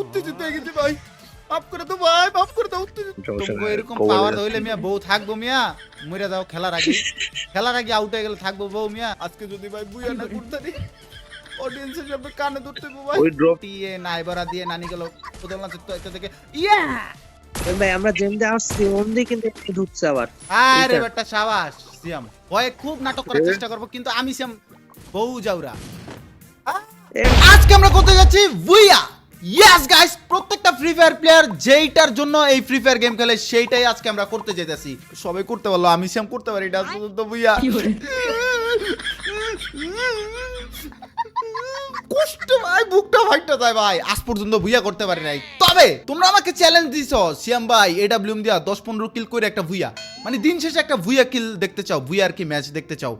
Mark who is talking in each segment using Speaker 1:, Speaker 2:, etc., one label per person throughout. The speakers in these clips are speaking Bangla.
Speaker 1: উত্তেজিত হয়ে গেছি ভাই। মাফ করে দাও ভাই, মাফ করে দাও। উত্তেজিত তোমাকে এরকম পাওয়ার হইলে মিয়া বউ থাকবো মিয়া, মরে যাও খেলার আগে আউট হয়ে গেলে থাকবো বউ মিয়া। আজকে যদি ভাই বুইয়া না করতে পারি অডিয়েন্সের সামনে কানে ধরতে ভাই।
Speaker 2: ওই ড্রপ
Speaker 1: টিয়ে নাইবারা দিয়ে নানি গেল কোদাল না তো এটা থেকে ইয়া।
Speaker 2: ভাই আমরা যেমন আসছি ওমনি কিন্তু একটু ঢুকছে আবার।
Speaker 1: আরে বেটা শাবাশ সিয়াম। ভয় খুব নাটক করার চেষ্টা করব কিন্তু আমি সিয়াম বউ যাওরা। আজকে আমরা করতে যাচ্ছি বুইয়া। ইয়েস গাইস, প্রত্যেকটা ফ্রি ফায়ার প্লেয়ার যেইটার জন্য এই ফ্রি ফায়ার গেম খেলে সেইটাই আজকে আমরা করতে যেতেছি। সবাই করতে পারলো, আমি সিয়াম করতে পারি না তো বুইয়া। কষ্ট ভাই, বুকটা ফাইটটা যায় ভাই। আজ পর্যন্ত বুইয়া করতে পারি নাই। তবে তোমরা আমাকে চ্যালেঞ্জ দিছো সিয়াম ভাই এডব্লিউএম দিয়া 10-15 কিল করে একটা বুইয়া, মানে দিন শেষে একটা বুইয়া কিল দেখতে চাও, বুইয়ার কি ম্যাচ দেখতে চাও,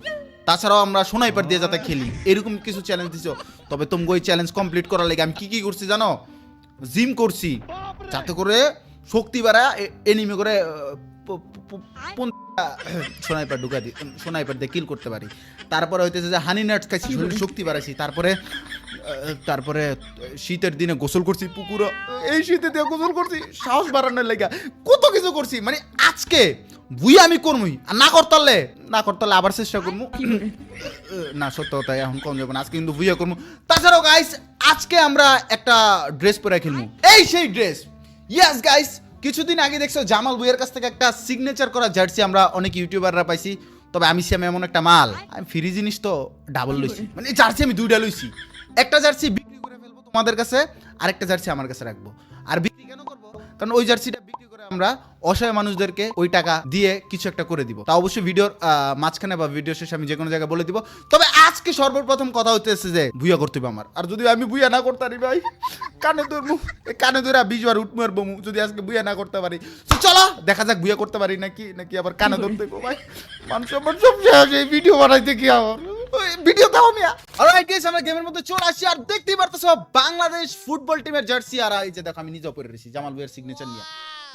Speaker 1: তাছাড়াও আমরা স্নাইপার দিয়ে যাতে খেলি, এরকম কিছু চ্যালেঞ্জ দিছো। তবে তুমি ওই চ্যালেঞ্জ কমপ্লিট করার লাগে আমি কি করছি জানো? জিম করছি যাতে করে শক্তি বাড়া, এনিমি করে স্নাইপার ঢুকা দি, স্নাইপার দিয়ে কিল করতে পারি। তারপরে হইতেছে যে হানি নাটস খাইছি, শরীরে শক্তি বাড়াইছি। তারপরে শীতের দিনে গোসল করছি পুকুরে, এই শীতে দিয়ে গোসল করছি সাহস বাড়ানোর লাগা, কত কিছু করছি। মানে আজকে বুই আমি করমুই, আর না করতালে আবার চেষ্টা করবো। না সত্য কথা এখন কম যাবো না, আজকে কিন্তু বুইয়া করবো। তাছাড়াও গাইস আজকে আমরা একটা ড্রেস পরে খেলবো, এই সেই ড্রেস। ইয়েস গাইস, কিছুদিন আগে দেখছো জামাল বুইয়ের কাছ থেকে একটা সিগনেচার করা জার্সি আমরা অনেক ইউটিউবাররা পাইছি। তবে আমি সিয়াম এমন একটা মাল, আমি ফ্রি জিনিস তো ডাবল লইছি, মানে জার্সি আমি দুইটা লইছি। একটা জার্সি বিক্রি করে ফেলবো তোমাদের কাছে, আরেকটা জার্সি আমার কাছে রাখবো। আর বিক্রি কেন করবো? কারণ ওই জার্সিটা বিক্রি করে আমরা অসহায় মানুষদেরকে ওই টাকা দিয়ে কিছু একটা করে দিব। তা অবশ্যই ভিডিওর মাঝখানে বা ভিডিও শেষে আমি যে কোনো জায়গায় বলে দিব। তবে আজকে সর্বপ্রথম কথা হইতেছে যে বুইয়া করতে হবে আমার। আর যদি আমি বুইয়া না করতে পারি ভাই, কানে ধরবো, কানে ধরে 20 বার উঠ মারবো যদি আজকে বুইয়া না করতে পারি। তো চলো দেখা যাক বুইয়া করতে পারি নাকি আবার কানে ধরতে ভাই। মানুষ আমার সব শেষ, এই ভিডিও বানাইতে কি আমার ভিডিও দাও মিয়া। অলরাইট গাইস, আমরা গেমের মধ্যে চলে আসি। আর দেখতেই পারতেছো বাংলাদেশ ফুটবল টিমের জার্সি, আর এই যে দেখো আমি নিজে পরে রয়েছি জামাল বুইয়ার সিগনেচার নিয়ে।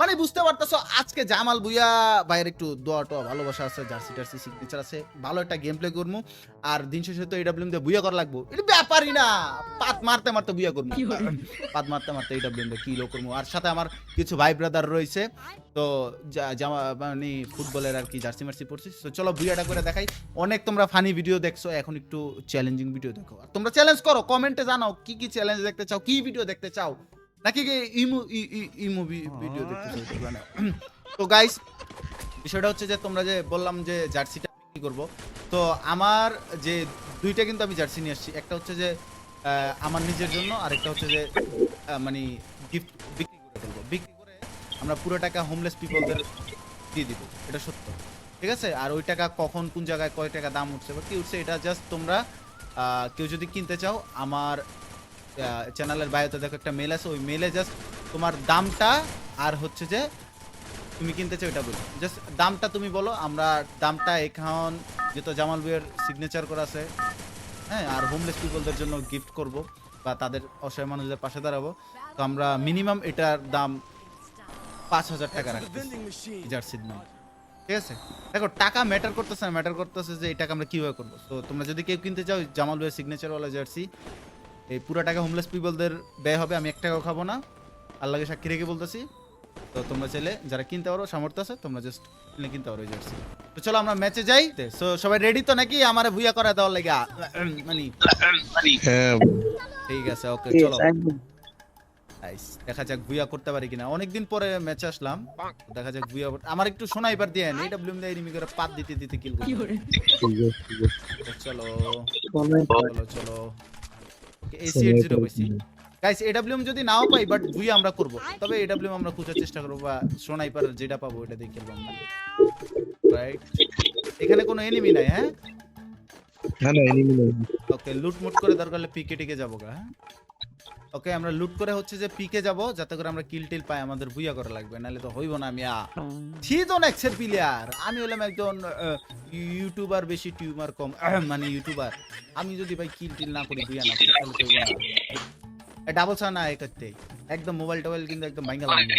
Speaker 1: মানে বুঝতে পারতেছো আজকে জামাল বুইয়া ভাইয়ের একটু দোয়া টোয়া ভালোবাসা আছে, জার্সি টার্সি সিগনেচার আছে, ভালো একটা গেম প্লে করবো। আর দিন শেষে তো এডব্লিউএম দিয়ে বুইয়া করা লাগবো, এটা ব্যাপারই না। পাত মারতে বুইয়া করবো, পাত মারতে এডব্লিউএম দিয়ে কিলো করবো। আর সাথে আমার কিছু ভাই ব্রাদার রয়েছে, তো জামা মানে ফুটবলের আর কি জার্সি মার্সি পড়ছি। তো চলো বুইয়াটা করে দেখাই। অনেক তোমরা ফানি ভিডিও দেখছো, এখন একটু চ্যালেঞ্জিং ভিডিও দেখো। আর তোমরা চ্যালেঞ্জ করো, কমেন্টে জানাও কি চ্যালেঞ্জ দেখতে চাও, কি ভিডিও দেখতে চাও, নাকি মুভি ভিডিও দেখতে চাও। তো গাইস বিষয়টা হচ্ছে যে তোমরা যে বললাম যে জার্সিটা বিক্রি করবো, তো আমার যে দুইটা কিন্তু আমি জার্সি নিয়ে আসছি। একটা হচ্ছে যে আমার নিজের জন্য, আর একটা হচ্ছে যে মানে গিফট বিক্রি করে ফেলবো। বিক্রি করে আমরা পুরো টাকা হোমলেস পিপলদের দিয়ে দিব, এটা সত্য, ঠিক আছে? আর ওই টাকা কখন কোন জায়গায় কয় টাকা দাম উঠছে বা কি উঠছে এটা জাস্ট তোমরা কেউ যদি কিনতে চাও আমার চ্যানেলের বায়োতে দেখো একটা মেল আছে, ওই মেলে জাস্ট তোমার দামটা আর হচ্ছে যে তুমি কিনতে চাও এটা বলো, জাস্ট দামটা তুমি বলো। আমরা দামটা এখন যেহেতু জামাল বুইয়ের সিগনেচার করা আছে, হ্যাঁ, আর হোমলেস পিপলদের জন্য গিফট করব বা তাদের অসহায় মানুষদের পাশে দাঁড়াবো, তো আমরা মিনিমাম এটার দাম 5,000 টাকা রাখছি জার্সির নাম, ঠিক আছে? দেখো টাকা ম্যাটার করতেছে না, ম্যাটার করতেছে যে এই টাকা আমরা কীভাবে করবো। তো তোমরা যদি কেউ কিনতে চাও জামাল বুইয়ের সিগনেচারওয়ালা জার্সি, এই পুরো টাকা হোমলেস পিপলদের ব্যয় হবে, আমি 1 টাকাও খাবো না, আল্লাহকে সাক্ষী রেখে বলতেছি। তো তোমরা চাইলে যারা কিনতে পারো সামর্থ্য আছে তোমরা জাস্ট কিনতে পারো জার্সি। তো চলো আমরা ম্যাচে যাই। সো সবাই রেডি তো নাকি আমার বুইয়া করা দেওয়ার লাগা? মানে
Speaker 2: হ্যাঁ
Speaker 1: ঠিক আছে, ওকে চলো গাইস দেখা যাক বুইয়া করতে পারি কিনা। অনেকদিন পরে ম্যাচে আসলাম, দেখা যাক বুইয়া। আমার একটু স্নাইপার দিয়ে এডব্লিউএম দিয়ে এনিমি করে পাত দিতে কিল করব। চলো চলো AC80 পাইছি গাইস। এডব্লিউএম যদি নাও পাই বাট বুইয়া আমরা করব, তবে এডব্লিউএম আমরা খোঁজার চেষ্টা করব বা স্নাইপার যেটা পাবো এটা দিয়ে খেলবো আমরা, রাইট? এখানে কোনো এনিমি নাই, হ্যাঁ?
Speaker 2: না এনিমি নেই।
Speaker 1: ওকে লুট মুট করে দরকার হলে পিকে টিকে যাবো গা, হ্যাঁ? ওকে আমরা লুট করে হচ্ছে যে পিকে যাব, যাতে করে আমরা কিল টিল পাই। আমাদের বুইয়া করা লাগবে, নাহলে তো হইব না। আমি থিজন এক্সের প্লেয়ার, আমি হলাম একজন ইউটিউবার, বেশি টিউমার কম, মানে ইউটিউবার। আমি যদি ভাই কিল টিল না করি, বুইয়া না করি, তাহলে তো হইব না। ডাবল ছা না করতে একদম মোবাইল টোবাইল কিন্তু একদম ভাঙা লাগবে।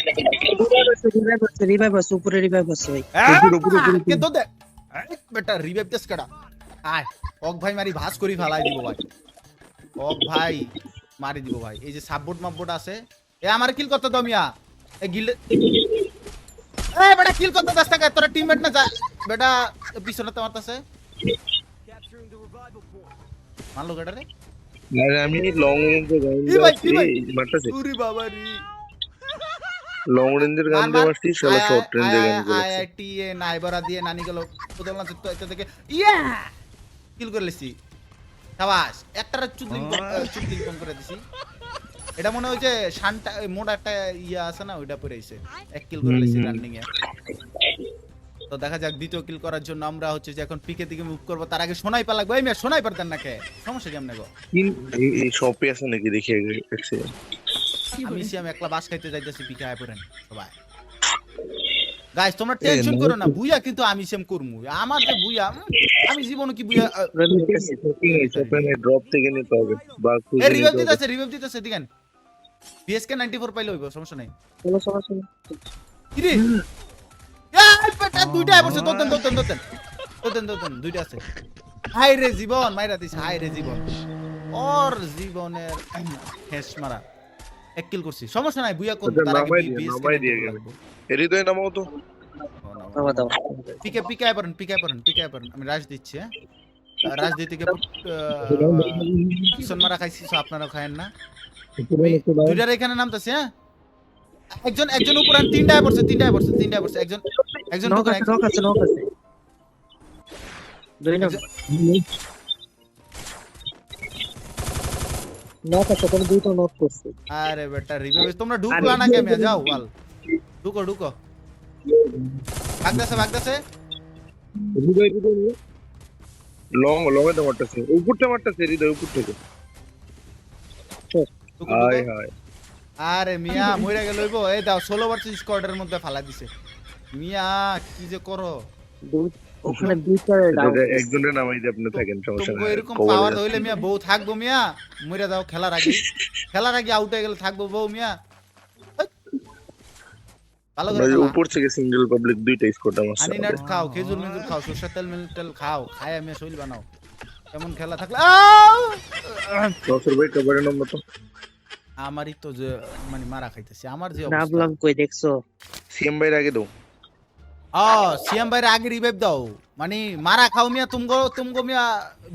Speaker 2: রিভাইভ আছে উপরে, রিভাইভ আছে ভাই
Speaker 1: কে তো দে বেটা রিভাইভ দেস কাটা। আয় ওক ভাই মারি ভাস করি ফালাই দিব ভাই, ওক ভাই মারি দিব ভাই। এই যে সাববোর্ড মাববোর্ড আছে, এ আমার কিল করতে দাও মিয়া এ গিল্ডে এ বেটা কিল করতে দাস টাকা তোরা টিমমেট না যা বেটা পিছনে তো মারতাছে মারলো গেটা রে
Speaker 3: আরে আমি লং রেঞ্জে
Speaker 1: ই ভাই, ই ভাই।
Speaker 3: মারতাছি
Speaker 1: উরি বাবা রে
Speaker 3: লং রেঞ্জের গান দিয়ে মারছি শালা শর্ট রেঞ্জে গান করেছে
Speaker 1: আইআইটি এ নাইবরা দিয়ে নানি গেল বদলনা তো এটা থেকে ইয়া কিল করে লেছি শাবাশ একটার চুদলিং কম করে দিছি এটা মনে হয় যে শানটা মোটা একটা ইয়া আছে না ওইটা পরে আইছে এক কিল করে লেছি রানিং এ তো দেখা যাক দ্বিতীয় কিল করার জন্য আমরা হচ্ছে যে এখন পিকে দিকে মুভ করব তার আগে সোনাইপার লাগবে এই মিয়া সোনাইপার দেন নাকি সমস্যা কেমনে গো
Speaker 3: এই শপে আছে নাকি দেখি একসে
Speaker 1: আমি সিয়াম একলা বাস খাইতে যাইতেছি পিকে আয় পড়েন সবাই গাইস তোমরা টেনশন করো না বুইয়া কিন্তু আমি সেম করমু আমার যে বুইয়া আমি জীবনে কি বুইয়া
Speaker 3: ওপেনে ড্রপ থেকে নিতে হবে বা
Speaker 1: এ রিভাইভ দিতেছে দিগান বিএসকে 94 পাইলে হইব সমস্যা নাই
Speaker 2: চলো চলো চলো
Speaker 1: কি রে এই বেটা দুইটা আইবছে দতেন দুইটা আছে হাই রে জীবন মাইরা দিছে হাই রে জীবন ওর জীবনের হেস মারা এক কিল করছি সমস্যা নাই বুইয়া কোন তার আগে
Speaker 3: নামাই দিয়ে গেল হৃদয় নামাও তো
Speaker 2: দাও দাও
Speaker 1: পিকে আই পারেন আমি রাজ দিচ্ছি হ্যাঁ রাজ দিতে গিয়ে পিছন মারা খাইছি সো আপনারা খায়েন না দুইটার এখানে নামতেছে হ্যাঁ একজন উপর আর তিনটায় পড়ছে একজন
Speaker 2: নক আছে দুই না নক আছে কোন দুইটা নক করছে
Speaker 1: আরে বেটা রিভাইভ তোমরা ঢুকলা না কেমনে যাও ওয়াল ঢুকো ভাগদাসে
Speaker 3: হৃদয় লং এ তো মারতেছে উপরটা মারতেছে হৃদয় উপর থেকে
Speaker 1: ঢুকো।
Speaker 3: হাই হাই
Speaker 1: আরে মিয়া মইরা গেল হইবো এই দাও 16 ভার্সেস স্কোয়াডের মধ্যে ফালা দিছে মিয়া কি যে করো
Speaker 2: ওখানে দুইটা ডাউন
Speaker 3: একজনের নামাই দিয়ে আপনি থাকেন সমস্যা
Speaker 1: তুমি
Speaker 3: নাই
Speaker 1: এরকম পাওয়ার হইলে মিয়া বউ থাকবো মিয়া মইরা দাও খেলার আগে আউট হয়ে গেলে থাকবো বউ মিয়া ভালো করে খেলা।
Speaker 3: উপর থেকে সিঙ্গেল পাবলিক দুইটা স্কোরটা মারছে
Speaker 1: হানি নাট খাও খেজুর মেজুর খাও সরষের তেল খাও খায় আমি শরীর বানাও কেমন খেলা থাকলে
Speaker 3: নসর ভাই কভারের নাম্বার তো
Speaker 1: আমারই তো যে মানে মারা খাইতেছি আমার যে
Speaker 2: না
Speaker 1: অবস্থা
Speaker 2: বললাম কই দেখছো
Speaker 3: সিএম ভাইয়ের আগে দাও
Speaker 1: সিএম ভাইয়ের আগে রিভাইভ দাও মানে মারা খাও মিয়া তুমগো মিয়া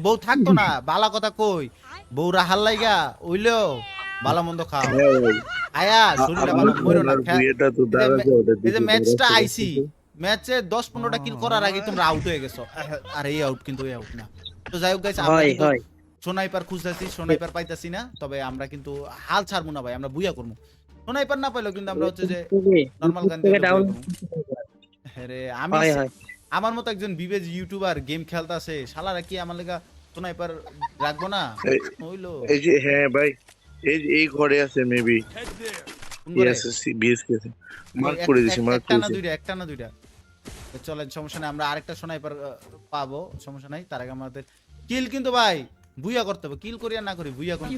Speaker 1: বউ থাকতো না বালা কথা কই বউ রাহাল লাইগা ওইলো বালা মন্দ খাও আয়া শরীরটা ভালো মরো না
Speaker 3: এটা তো দাঁড়া যাও
Speaker 1: এই যে ম্যাচটা আইছি ম্যাচে 10-15টা কিল করার আগে তোমরা আউট হয়ে গেছো আর এই আউট কিন্তু এই আউট না তো যাই হোক গাইস আমরা
Speaker 2: হয়
Speaker 1: কিন্তু
Speaker 2: হয়
Speaker 1: সোনাইপার খুঁজতেছি সোনাইপার পাইতাছি না তবে আমরা কিন্তু হাল ছাড়বো না ভাই আমরা বুইয়া করবো সোনাইপার না পাইলেও কিন্তু আমরা হচ্ছে যে নরমাল গান দিয়ে
Speaker 2: ডাউন
Speaker 1: আরে আমি
Speaker 2: হয় হয়
Speaker 1: আমার মতো একজন বিবেজ ইউটিউবার গেম খেলতাছে শালারা কি আমার লাগা সোনাইপার রাখবো না হইলো
Speaker 3: এই যে হ্যাঁ ভাই এই ঘরে আছে মেবি
Speaker 1: কোন করে?
Speaker 3: এসএসসি বিএসকে আছে মার্ক
Speaker 1: এক-
Speaker 3: করে দিছি
Speaker 1: এক-
Speaker 3: মার্ক
Speaker 1: একটা না
Speaker 3: করেছি
Speaker 1: দুইটা তো চলেন সমস্যা নাই আমরা আরেকটা সোনাইপার পাবো সমস্যা নাই তার আগে আমাদের কিল কিন্তু ভাই বুইয়া করতে হবে কিল করি আর না করি বুইয়া করতে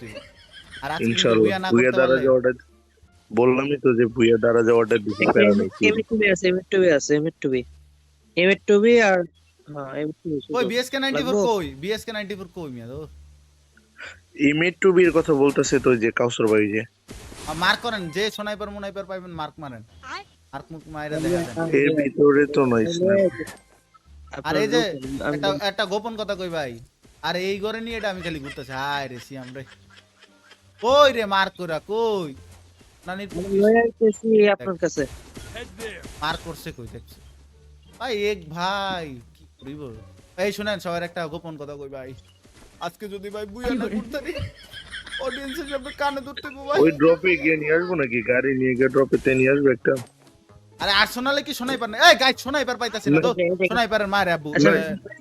Speaker 1: হবে। আর আজকে কিন্তু
Speaker 3: ইনশাআল্লাহ
Speaker 1: বুইয়া না
Speaker 3: ভুইয়া
Speaker 1: করতে
Speaker 3: দ্বারা
Speaker 1: পারলে
Speaker 3: যাওয়াটা বললামই তো যে ভুইয়া দ্বারা যাওয়াটা বেশি প্যারা নেই
Speaker 2: এম2 আর হ্যাঁ এম2
Speaker 1: কই বিএসকে 94
Speaker 2: লাগবো?
Speaker 1: কই বিএসকে 94 কই মিয়া তো
Speaker 3: ইমেট টু বির কথা বলতেছে তো যে কাউসার ভাই যে
Speaker 1: মার্ক করেন যে সোনাইপার মুনাইপার পাইবেন মার্ক মারেন মার্ক মুক মাইরা দেখা দেন
Speaker 3: এর ভিতরে তো নয়
Speaker 1: আর এই যে একটা গোপন কথা কই ভাই আর এই ঘরে নিয়ে এটা আমি খালি ঘুরতেছি হায় রে সিয়াম রে কই রে মার্ক কইরা কই নানির
Speaker 2: আপনার কাছে
Speaker 1: মার্ক করছে কই দেখছে ভাই এক ভাই কি করিব এই শুনেন সবার একটা গোপন কথা কই ভাই আজকে যদি ভাই বুইয়া না করতারি অডিয়েন্সের সামনে কানে ধরতে গো ভাই
Speaker 3: ওই ড্রপে গিয়ে নিয়ে আসবো নাকি গাড়ি নিয়ে গিয়ে ড্রপে তে নিয়ে আসবো একটা
Speaker 1: আরে আর্সেনালে কি সোনাইপার না এই গাইস সোনাইপার পাইতাছি না তো সোনাইপারের মারে আব্বু
Speaker 2: আচ্ছা,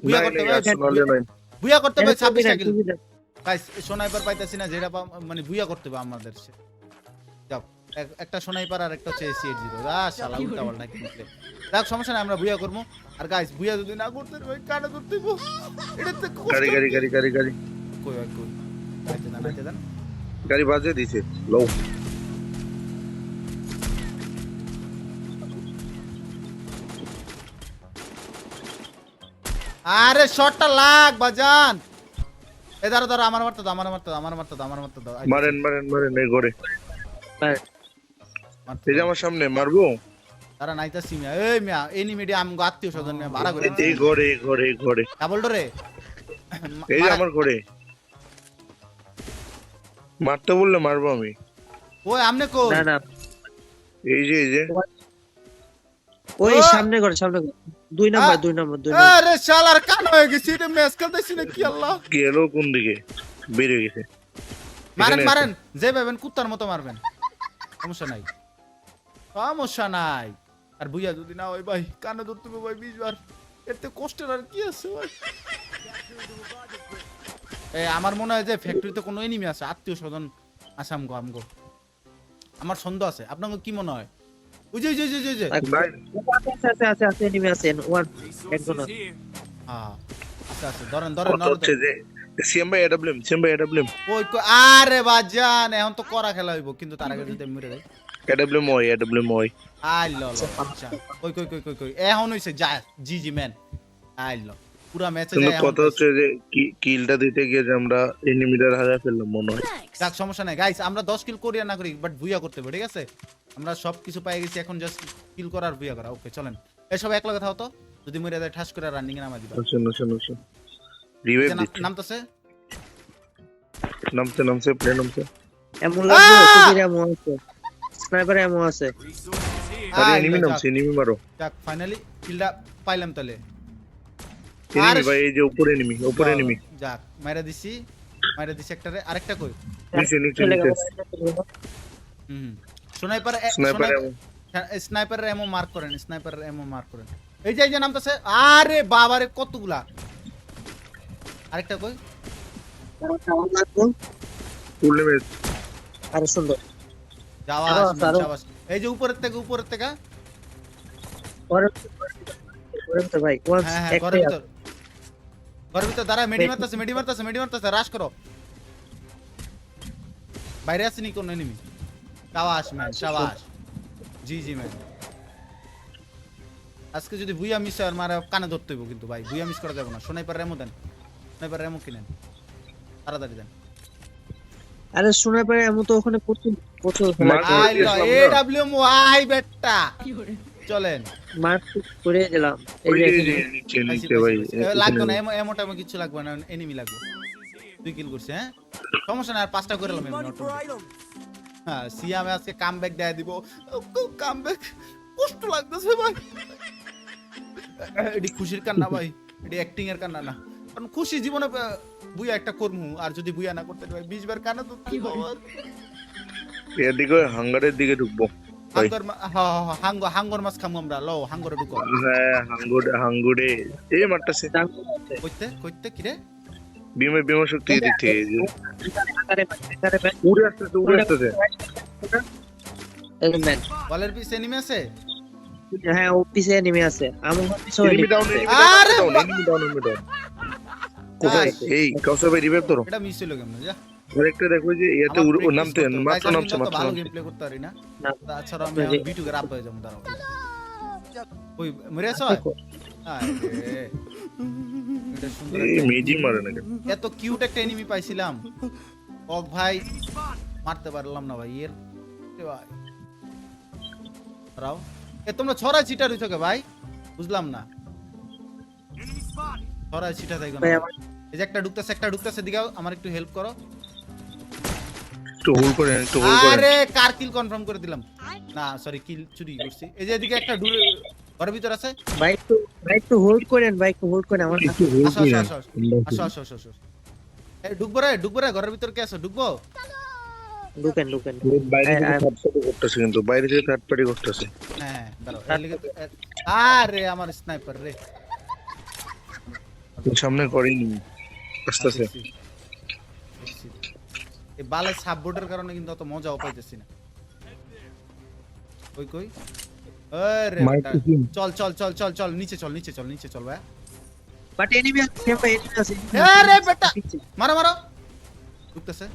Speaker 1: বুইয়া করতে হবে বুইয়া করতে হবে 26 কিল
Speaker 2: এম2
Speaker 1: গাইস সোনাইপার পাইতাছি না যেটা মানে বুইয়া করতে হবে আমাদের যাও একটা সোনাইপার আর একটা হচ্ছে AC80 শালা উল্টা পাল্টা কিনলে দেখ সমস্যা নাই আমরা বুইয়া করবো আর গাইস বুইয়া যদি না করতে ভাই কানে ধরতে গো এটা তো
Speaker 3: গাড়ি
Speaker 1: কই ভাই কই আইতে দেন
Speaker 3: গাড়ি বাজে দিছে লো
Speaker 1: আরে শটটা লাগ বাজান এ ধরো আমার মারতে দাও
Speaker 3: মারেন এই ঘরে
Speaker 1: মারতে
Speaker 3: এই যে
Speaker 1: পারো।
Speaker 3: আমার সামনে মারবো।
Speaker 1: তারা নাইতাছি মিয়া এই মিয়া এনিমিডি আমগো আত্মীয় স্বজন মিয়া ভাড়া করে
Speaker 3: এই ঘরে ঘরে ঘরে
Speaker 1: ডাবল ডোরে
Speaker 3: এই যে আমার ঘরে মারতে বললে মারবো আমি।
Speaker 1: ওই আমনে কো
Speaker 2: না না
Speaker 3: এই যে
Speaker 2: ওই
Speaker 1: ও!
Speaker 2: সামনে ঘরে 2 নাম্বার 2 নাম্বার 2 নাম্বার
Speaker 1: আরে শালার কান হয়ে গেছি এটা ম্যাচ খেলতেছি না কি আল্লাহ
Speaker 3: গেল কোন দিকে বেরিয়ে গেছে।
Speaker 1: মারেন
Speaker 3: এখানে
Speaker 1: মারেন যে পাবেন কুত্তার মতো মারবেন সমস্যা নাই সমস্যা নাই আর বুইয়া যদি না ওই ভাই কানে ধরতে হবে ভাই 20 বার এতে কষ্টের আর কি আছে ভাই এই আমার মনে হয় যে ফ্যাক্টরিতে কোনো এনিমি আছে আত্মীয় স্বজন আছে আমগো আমার সন্দেহ আছে আপনাকে কি মনে হয় ওই যে
Speaker 3: ভাই
Speaker 2: আছে এনিমি আছে ওয়ান একজন আছে।
Speaker 1: হ্যাঁ আছে ধরেন
Speaker 3: কথা হচ্ছে যে সিএম ভাই এডব্লিউএম
Speaker 1: ওই আরে বাজান এখন তো করা খেলা হইব কিন্তু তার আগে যদি আমি মরে যাই
Speaker 3: এডব্লিউএম
Speaker 1: আই ল আচ্ছা কই এখন হইছে যা জি ম্যান আই ল পুরা ম্যাচে
Speaker 3: কিন্তু
Speaker 1: যায়
Speaker 3: কথা হচ্ছে যে কিলটা দিতে গিয়ে যে আমরা এনিমিটার হারা ফেললাম মনে হয়।
Speaker 1: যাক সমস্যা নাই গাইস আমরা 10 কিল করি আর না করি বাট বুইয়া করতে হবে ঠিক আছে আমরা সব কিছু পাই গেছি এখন জাস্ট কিল করা আর বুইয়া করা ওকে চলেন এসব এক লগে থাও তো যদি মরে যায় ঠাস করে রানিং এ নামা দিবা
Speaker 3: শুনো রিভাইভ দিচ্ছে
Speaker 1: নামতেছে
Speaker 3: নামছে প্লে নামছে।
Speaker 2: এমন লাগবে সুবির এমন আছে স্নাইপার এমন আছে
Speaker 3: আরে
Speaker 1: আই
Speaker 3: এনিমি
Speaker 1: ল,
Speaker 3: নামছে এনিমি মারো।
Speaker 1: যাক ফাইনালি কিলটা পাইলাম তাহলে
Speaker 3: এনিমি ভাই এই যে উপরে এনিমি
Speaker 1: যাক মাইরা দিছি একটারে আরেকটা কই
Speaker 3: নিচে
Speaker 1: হুম স্নাইপার স্নাইপারের এমো মার্ক করেন এই যে নামতাছে আরে বাবারে কতগুলা আরেকটা কই
Speaker 3: ফুল নেমে
Speaker 2: আরে সুন্দর
Speaker 1: যাওয়া এই যে উপরের থেকে
Speaker 2: পরে তো ভাই ওয়ান্স
Speaker 1: হ্যাঁ
Speaker 2: একটাই
Speaker 1: ঘরের ভিতর দাঁড়া মেডি মারতাছে রাশ করো বাইরে আসেনি কোন এনিমি শাবাশ জি ম্যান আজকে যদি বুইয়া মিস আর মারা কানে ধরতে হইব কিন্তু ভাই বুইয়া মিস করা যাবে না স্নাইপার রেমো কিনেন তাড়াতাড়ি দেন
Speaker 2: আরে স্নাইপার এমন তো ওখানে প্রচুর
Speaker 1: আই ল এডব্লিউএম ওয়াই বেটা চলেন
Speaker 2: মার্ক করে দিলাম এই
Speaker 3: ওই
Speaker 2: যে
Speaker 3: যে নিচে ভাই
Speaker 1: লাগবে না এমোটা কিছু লাগবে না এনিমি লাগবে 2 কিল করছে হ্যাঁ সমস্যা না আর 5টা করে নিলাম হ্যাঁ সিয়ামে আজকে কামব্যাক দেয়া দিব কামব্যাক কষ্ট লাগতেছে ভাই এডি খুশির কান্না ভাই এডি অ্যাক্টিং এর কান্না না কারণ খুশি জীবনে বুইয়া একটা করমু আর যদি বুইয়া না করতে ভাই 20 বার কান্না তো কি হবে
Speaker 3: এদিকে হাঙ্গারের দিকে ঢুকবো ভাই।
Speaker 1: হাঙ্গর মাছ খামু আমরা লো হাঙ্গরে ঢুকো
Speaker 3: হ্যাঁ হাঙ্গুড়ে এই মারতাছে
Speaker 1: কইতে কি রে
Speaker 3: বিমা শক্তি দিক থেকে এই যে
Speaker 2: আরে
Speaker 3: উড়ে আসতেছে
Speaker 2: এই ম্যান
Speaker 1: বলের পিছে এনিমি আছে
Speaker 2: হ্যাঁ ও পিছে এনিমি আছে আমার পিছে
Speaker 3: এনিমি ডাউন
Speaker 1: আরে
Speaker 3: এনিমি ডাউন কোথায় এই কাউসার ভাই রিভাইভ করো।
Speaker 1: এটা মিস হলো কেমন যা
Speaker 3: আরেকটা দেখো যে ইয়াতে নামতে মাত্র নামছে
Speaker 1: ভালো গেম প্লে করতে পারি না তাছাড়া আমি বিটু কে রাপ হয়ে যাবো দাঁড়াও ওই মরে আছো আরে এটা সুন্দর
Speaker 3: এই মেজি মারে না কেন
Speaker 1: এত কিউট একটা এনিমি পাইছিলাম ও ভাই মারতে পারলাম না ভাই এর ভাই রাও এ তোমরা ছড়া চিটা রইছো কে ভাই বুঝলাম না ছড়া চিটা থাকো না এই যে একটা ঢুকতেছে দিগাও আমার একটু হেল্প করো
Speaker 3: একটু হোল্ড করে
Speaker 1: আরে কার কিল কনফার্ম করে দিলাম না সরি কিল চুরি করছি এই যে এদিকে একটা ঘরের ভিতর আছে
Speaker 2: ভাই একটু হোল্ড করেন আমার
Speaker 3: একটু হোল্ড করে
Speaker 1: আসো এই ঢুকবো রে ঘরের ভিতর কে আছে ঢুকবো
Speaker 2: ঢুকেন
Speaker 3: বাইরে থেকে থার্ড পার্টি করতেছে কিন্তু বাইরে থেকে থার্ড পার্টি করতেছে।
Speaker 1: হ্যাঁ দাঁড়াও এর লিগে আরে আমার স্নাইপার রে
Speaker 3: সামনে করেনি আসতেছে
Speaker 1: এই বালের সাববোর্ডের কারণে কিন্তু অত মজাও পাইতেছি না কই আরে চল নিচে চল ভাই
Speaker 2: বাট এনিমি আছে
Speaker 1: আরে বেটা মারো ঢুকতেছে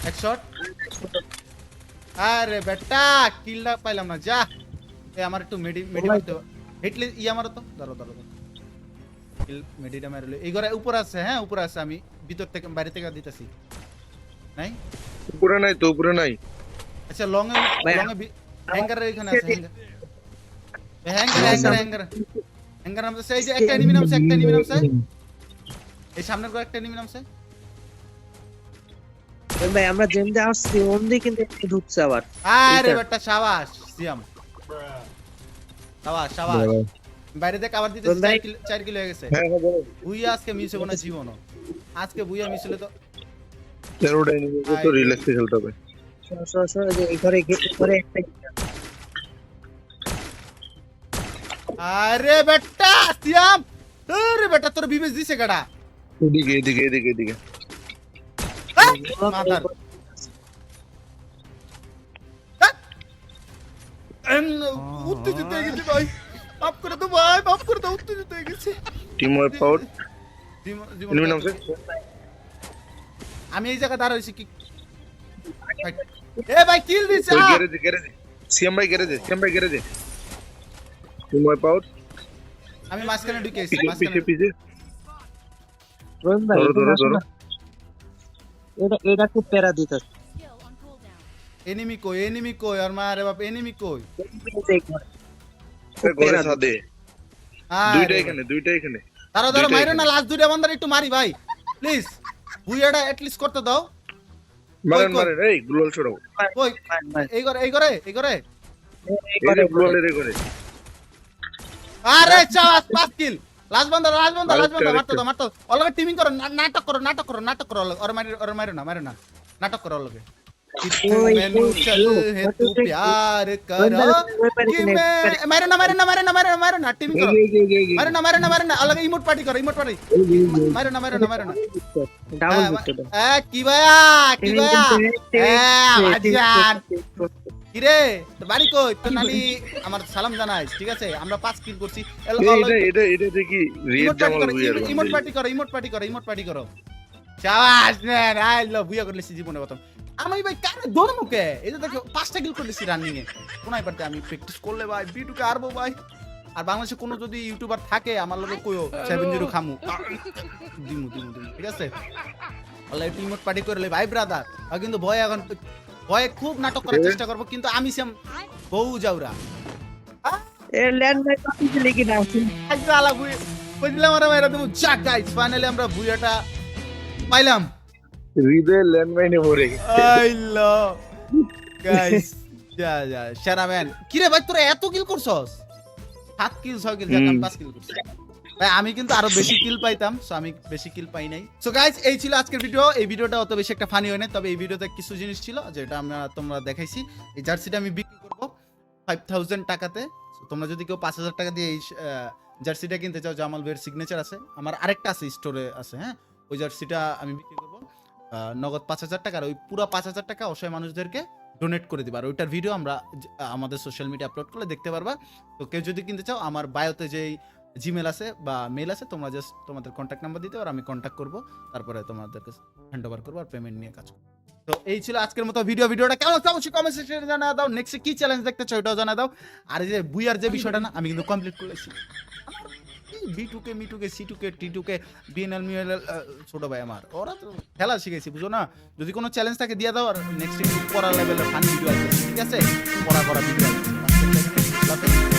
Speaker 1: এক শট আরে বেটা কিলটা পাইলাম না যা এই আমার একটু মেডি করতে হিটলে আমারও তো দাঁড়াও কিল মেডিটা মারলো এই ঘরে উপর আছে হ্যাঁ উপর আছে আমি ভিতর থেকে বাইরে থেকে দিতেছি নাই
Speaker 3: উপরে নাই তো, উপরে নাই।
Speaker 1: আচ্ছা লং এ
Speaker 2: ভাই,
Speaker 1: হ্যাঙ্গারের এখানে আছে হ্যাঙ্গার নামছে এই যে একটা এনিমি নামছে এই সামনের একটা এনিমি নামছে।
Speaker 2: ভাই আমরা যেমনি আসছি অমনি কিন্তু এখানে ঢুকছে আবার।
Speaker 1: আরে বেটা শাবাশ সিয়াম, শাবাশ বাইরে দেখ আবার দিতে 4 কিলো হয়ে গেছে।
Speaker 3: হ্যাঁ বলো।
Speaker 1: বুইয়া আজকে মিস হবে না জীবনও, আজকে বুইয়া মিস হলে তো
Speaker 3: তেরোটা এনিমি তো রিল্যাক্সে খেলতে হবে।
Speaker 2: এই ঘরে একটা
Speaker 1: আরে বেটা সিয়াম, আরে বেটা তোর বিবেচ দিছে গাড়া
Speaker 3: এদিকে।
Speaker 1: মাথার উত্তেজিত হয়ে গেছে ভাই, মাফ করে দাও ভাই, মাফ করে দাও, উত্তেজিত হয়ে গেছে।
Speaker 3: Team wipe out. এনিমি নামছে।
Speaker 1: আমি এই জায়গায় দাঁড়া হইছি কি এ ভাই কিল দিছে।
Speaker 3: ওই গ্যারেজে সিএম ভাই গ্যারেজে টিম ওয়াইপ আউট।
Speaker 1: আমি মাঝখানে ঢুকে আইছি,
Speaker 3: পিছে
Speaker 1: মাঝখানে
Speaker 3: পিছে
Speaker 2: রোহন ভাই
Speaker 3: ধরো।
Speaker 2: এটা খুব প্যারা দিতেছে।
Speaker 1: এনিমি কই আর মারে বাপ এনিমি কই
Speaker 3: ঘরে সাদে দুইটা
Speaker 1: আরে
Speaker 3: এখানে
Speaker 1: দাঁড়াও মাইরো না, লাস্ট দুইটা বান্দার একটু মারি ভাই প্লিজ, বুইয়াটা এট লিস্ট করতে দাও।
Speaker 3: মারেন এই গ্লোয়াল ছড়াও।
Speaker 1: কই এই করে
Speaker 3: এই গ্লোয়াল এর করে।
Speaker 1: আরে চাস 5 কিল, লাস্ট বান্দা
Speaker 3: আরেকটা।
Speaker 1: মারতো অলগে টিমিং করো, নাটক করো ওর মারো না নাটক করো অলগে।
Speaker 2: ওই,
Speaker 1: मैनू चल है तू प्यार करो कि मैं मारो ना टीमिंग करो, मारो ना अलग इमोट पार्टी करो मारो ना
Speaker 2: ডাবল বুস্টার
Speaker 1: কি ভাইয়া ভাইজান কিরে তোর বাড়ি কই, তোর নানি আমার সালাম জানাইস, ঠিক আছে? আমরা 5 কিল করছি।
Speaker 3: এটা দেখি রিয়েল জামাল বুইয়ার
Speaker 1: ইমোট পার্টি করো শাবাশ ম্যান, আই লাভ বুইয়া করলেছি জীবনে প্রথম আমি ভাই কানে দৌড় মুখে এই যে দেখো 5টা কিল করলেছি রানিং এ। কোনায় পারতে আমি প্র্যাকটিস করলে ভাই বিটুকে আরবো ভাই। আর বাংলাদেশে কোনো যদি ইউটিউবার থাকে আমার লগে কইও 70 খামু দিমু ঠিক আছে? আল্লাহ টিমট পার্টি করলে ভাই ব্রাদার। আর কিন্তু ভয়ে খুব নাটক করার চেষ্টা করব, কিন্তু আমি সেম বউ যাওরা
Speaker 2: এ ল্যান্ড ভাই কপি দিলে কি না
Speaker 1: আলা বুই কইলাম আমরা মেরা দেবো যাক গাইস, ফাইনালি আমরা বুইয়াটা পাইলাম।
Speaker 3: হৃদয় ল্যান্ডমাইনে মরে
Speaker 1: আইলো গাইস যা সেরা ম্যান। কি রে ভাই তোরা এত কিল করছস? 7 কিল 6 কিল আমি 5 কিল করছি ভাই। আমি কিন্তু আরো বেশি কিল পাইতাম, সো আমি বেশি কিল পাই নাই। সো গাইস এই ছিল আজকের ভিডিও। এই ভিডিওটা অত বেশি একটা ফানি হয় না, তবে এই ভিডিওতে কিছু জিনিস ছিল যেটা তোমরা দেখাইছি। এই জার্সিটা আমি বিক্রি করব 5000 টাকাতে। তোমরা যদি কেউ 5000 টাকা দিয়ে এই জার্সিটা কিনতে চাও, জামাল ভাইয়ের সিগনেচার আছে, আমার আরেকটা আছে স্টোরে আছে, হ্যাঁ ওই জার্সিটা আমি বিক্রি করব নগদ 5000 টাকা। আর ওই পুরো 5000 টাকা অসহায় মানুষদেরকে ডোনেট করে দিবা। আর ওইটার ভিডিও আমরা আমাদের সোশ্যাল মিডিয়া আপলোড করলে দেখতে পারবা। তো কেউ যদি কিনতে চাও আমার বায়োতে যেই জিমেল আছে বা মেল আছে, তোমরা জাস্ট তোমাদের কন্ট্যাক্ট নাম্বার দিতে আর আমি কন্ট্যাক্ট করব, তারপরে তোমাদেরকে হ্যান্ড ওভার করবো আর পেমেন্ট নিয়ে কাজ করবো। তো এই ছিল আজকের মতো ভিডিওটা কেমন লাগছে অবশ্যই কমেন্ট সেকশনে জানা দাও। নেক্সট কি চ্যালেঞ্জ দেখতে চাও ওটাও জানা দাও। আর এই যে বুইয়ার যে বিষয়টা না আমি কিন্তু কমপ্লিট করেছি। B2K মিটুকে C2K T2K বিএনএল মিএনএল ছোট ভাই আমার, ওরা তো খেলা শিখেছি বুঝো না। যদি কোনো চ্যালেঞ্জ থাকে দিয়ে দাও, আর নেক্সট পড়া লেভেলের ফান ভিডিও আসবে, ঠিক আছে? পড়া ভিডিও আসবে।